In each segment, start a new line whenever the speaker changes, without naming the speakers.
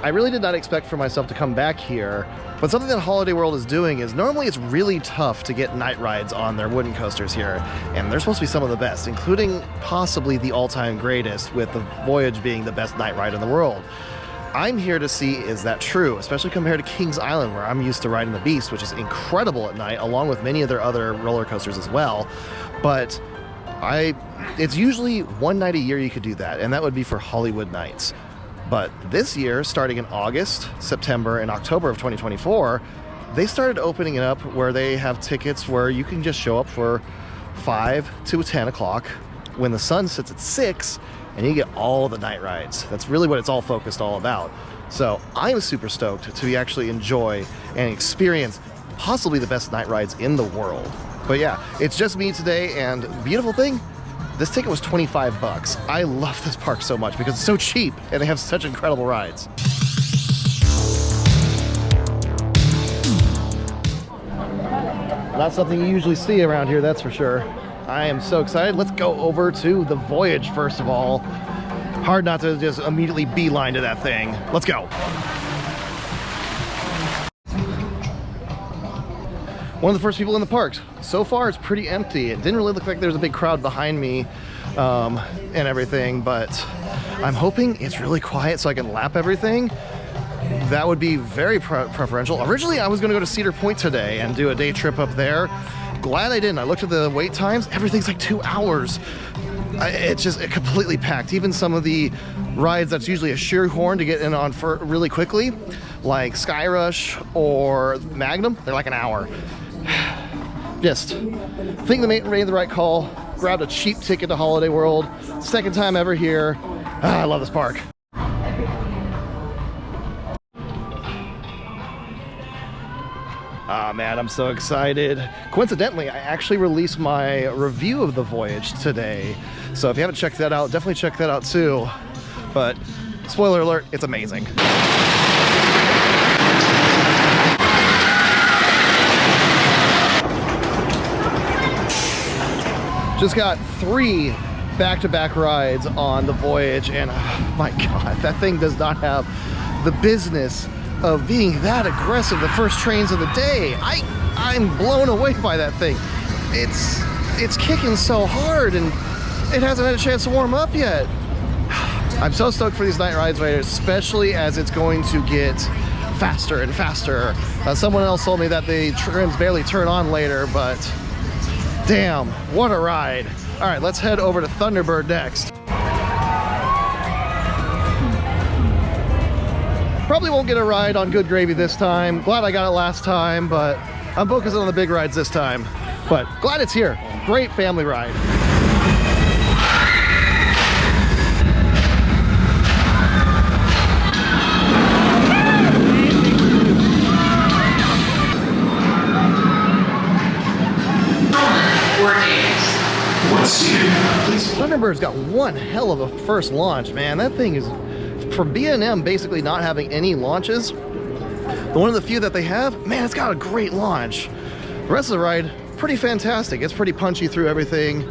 I really did not expect for myself to come back here, but something that Holiday World is doing is normally it's really tough to get night rides on their wooden coasters here, and they're supposed to be some of the best, including possibly the all-time greatest, with the Voyage being the best night ride in the world. I'm here to see, is that true, especially compared to Kings Island, where I'm used to riding the Beast, which is incredible at night, along with many of their other roller coasters as well. But it's usually one night a year you could do that, and that would be for Hollywood Nights. But this year, starting in August, September, and October of 2024, they started opening it up where they have tickets where you can just show up for 5 to 10 o'clock when the sun sets at 6, and you get all the night rides. That's really what it's all focused all about. So I'm super stoked to actually enjoy and experience possibly the best night rides in the world. But yeah, it's just me today, and beautiful thing, this ticket was 25 bucks. I love this park so much because it's so cheap and they have such incredible rides. Not something you usually see around here, that's for sure. I am so excited. Let's go over to the Voyage first of all. Hard not to just immediately beeline to that thing. Let's go. One of the first people in the parks. So far, it's pretty empty. It didn't really look like there's a big crowd behind me and everything, but I'm hoping it's really quiet so I can lap everything. That would be very preferential. Originally, I was going to go to Cedar Point today and do a day trip up there. Glad I didn't. I looked at the wait times. Everything's like 2 hours. It's just completely packed. Even some of the rides that's usually a shoehorn to get in on for really quickly, like Sky Rush or Magnum, they're like an hour. Just think they made the right call. Grabbed a cheap ticket to Holiday World. Second time ever here. I love this park. Ah, man, I'm so excited. Coincidentally, I actually released my review of the Voyage today. So if you haven't checked that out, definitely check that out too. But spoiler alert, it's amazing. Just got 3 back-to-back rides on the Voyage, and oh my God, that thing does not have the business of being that aggressive the first trains of the day. I'm blown away by that thing. It's kicking so hard, and it hasn't had a chance to warm up yet. I'm so stoked for these night rides right here, especially as it's going to get faster and faster. Someone else told me that the trains barely turn on later, but damn, what a ride. All right, let's head over to Thunderbird next. Probably won't get a ride on Good Gravy this time. Glad I got it last time, but I'm focusing on the big rides this time. But glad it's here. Great family ride. Thunderbird's got one hell of a first launch, man. That thing is, for B&M basically not having any launches, one of the few that they have, man, it's got a great launch. The rest of the ride, pretty fantastic. It's pretty punchy through everything.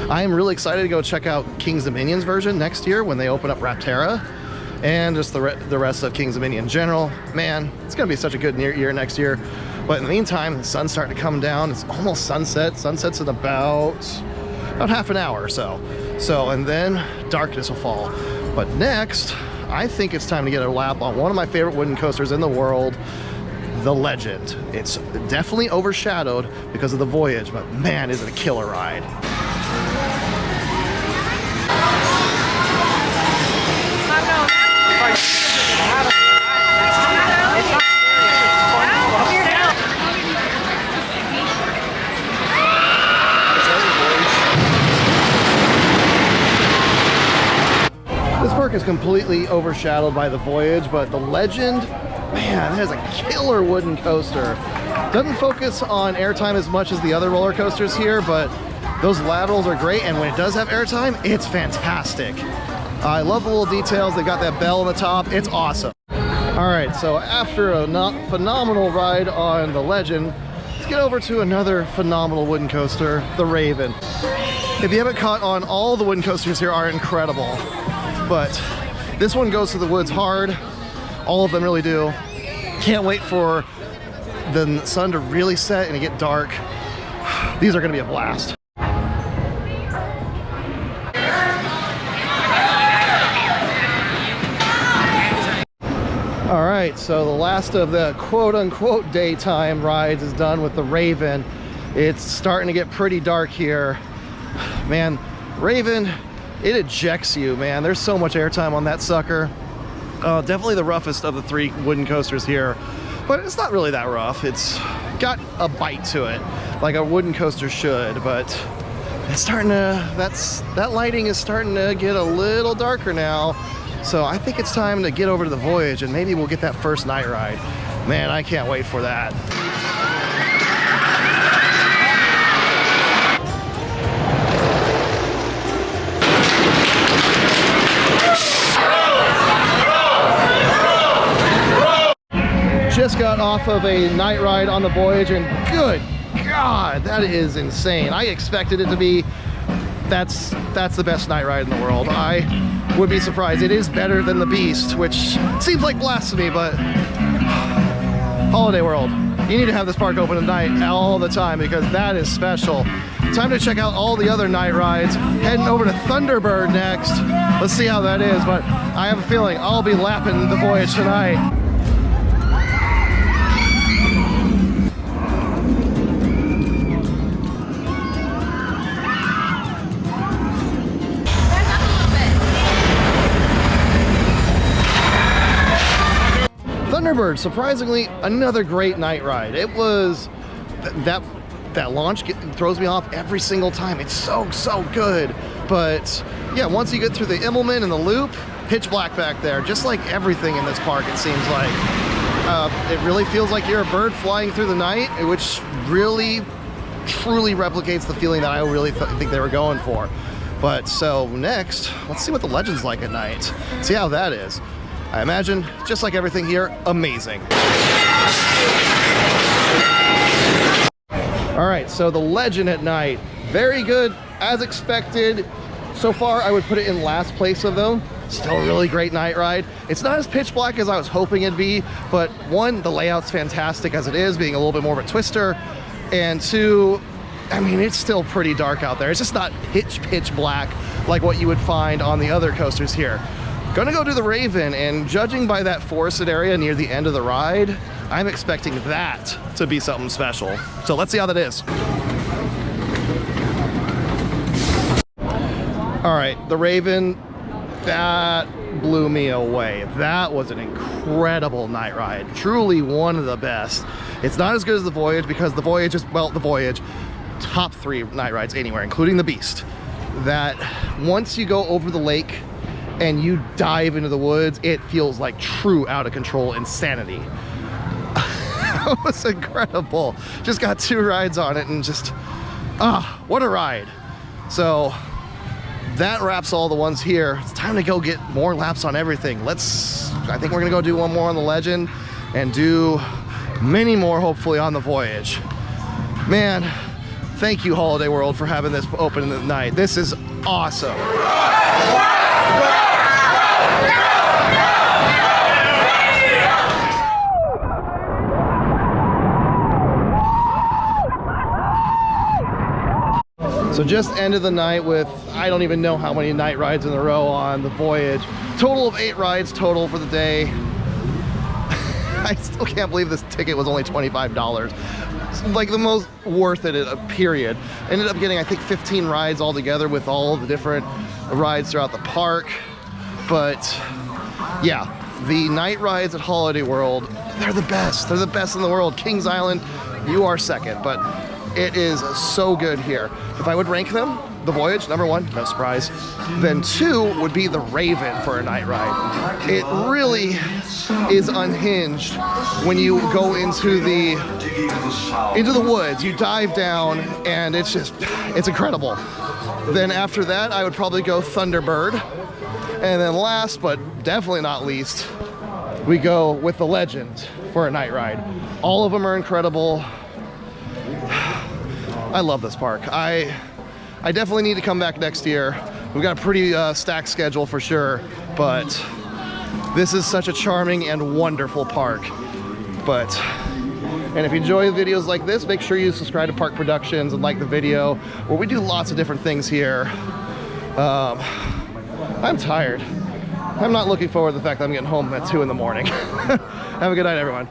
I am really excited to go check out King's Dominion's version next year when they open up Rapterra, and just the rest of King's Dominion in general. Man, it's gonna be such a good year next year. But in the meantime, the sun's starting to come down. It's almost sunset. Sunset's in about half an hour or so. And then darkness will fall. But next, I think it's time to get a lap on one of my favorite wooden coasters in the world, the Legend. It's definitely overshadowed because of the Voyage, but man, is it a killer ride. This park is completely overshadowed by the Voyage, but the Legend, man, that is a killer wooden coaster. Doesn't focus on airtime as much as the other roller coasters here, but those laterals are great, and when it does have airtime, it's fantastic. I love the little details. They got that bell on the top. It's awesome. All right, so after a phenomenal ride on the Legend, let's get over to another phenomenal wooden coaster, the Raven. If you haven't caught on, all the wooden coasters here are incredible. But This one goes to the woods hard. All of them really do. Can't wait for the sun to really set and it get dark. These are gonna be a blast. All right, so the last of the quote-unquote daytime rides is done with the Raven. It's starting to get pretty dark here. Man, Raven, it ejects you, man. There's so much airtime on that sucker. Definitely the roughest of the 3 wooden coasters here, but it's not really that rough. It's got a bite to it, like a wooden coaster should, but it's starting to, that lighting is starting to get a little darker now. So I think it's time to get over to the Voyage and maybe we'll get that first night ride. Man, I can't wait for that. Just got off of a night ride on the Voyage and good God, that is insane. I expected it to be, that's the best night ride in the world. I would be surprised. It is better than the Beast, which seems like blasphemy, but Holiday World, you need to have this park open at night all the time because that is special. Time to check out all the other night rides. Heading over to Thunderbird next. Let's see how that is, but I have a feeling I'll be lapping the Voyage tonight. Thunderbird, surprisingly, another great night ride. It was, that launch throws me off every single time. It's so good. But yeah, once you get through the Immelman and the loop, pitch black back there, just like everything in this park, it seems like. It really feels like you're a bird flying through the night, which really, truly replicates the feeling that I really think they were going for. But so next, let's see what the Legend's like at night. See how that is. I imagine, just like everything here, amazing. All right, so the Legend at night, very good, as expected. So far, I would put it in last place of them. Still a really great night ride. It's not as pitch black as I was hoping it'd be, but one, the layout's fantastic as it is, being a little bit more of a twister, and two, I mean, it's still pretty dark out there. It's just not pitch black like what you would find on the other coasters here. Gonna go do the Raven, and judging by that forested area near the end of the ride, I'm expecting that to be something special. So let's see how that is. All right, the Raven, that blew me away. That was an incredible night ride. Truly one of the best. It's not as good as the Voyage because the Voyage is, well, the Voyage, top 3 night rides anywhere, including the Beast. That once you go over the lake and you dive into the woods, it feels like true out of control insanity. It was incredible. Just got 2 rides on it and just, what a ride. So that wraps all the ones here. It's time to go get more laps on everything. I think we're gonna go do one more on the Legend and do many more hopefully on the Voyage. Man, thank you Holiday World for having this open at night. This is awesome. So just ended the night with, I don't even know how many night rides in a row on the Voyage. Total of 8 rides total for the day. I still can't believe this ticket was only $25. It's like the most worth it, period. Ended up getting, I think, 15 rides altogether with all the different rides throughout the park. But yeah, the night rides at Holiday World, they're the best. They're the best in the world. Kings Island, you are second, but it is so good here. If I would rank them, the Voyage, number 1, no surprise. Then 2 would be the Raven for a night ride. It really is unhinged when you go into the woods. You dive down and it's incredible. Then after that, I would probably go Thunderbird. And then last, but definitely not least, we go with the Legend for a night ride. All of them are incredible. I love this park. I definitely need to come back next year. We've got a pretty stacked schedule for sure, but This is such a charming and wonderful park. And if you enjoy videos like this, make sure you subscribe to Park Productions and like the video, where we do lots of different things here. I'm tired. I'm not looking forward to the fact that I'm getting home at 2 in the morning. Have a good night, everyone.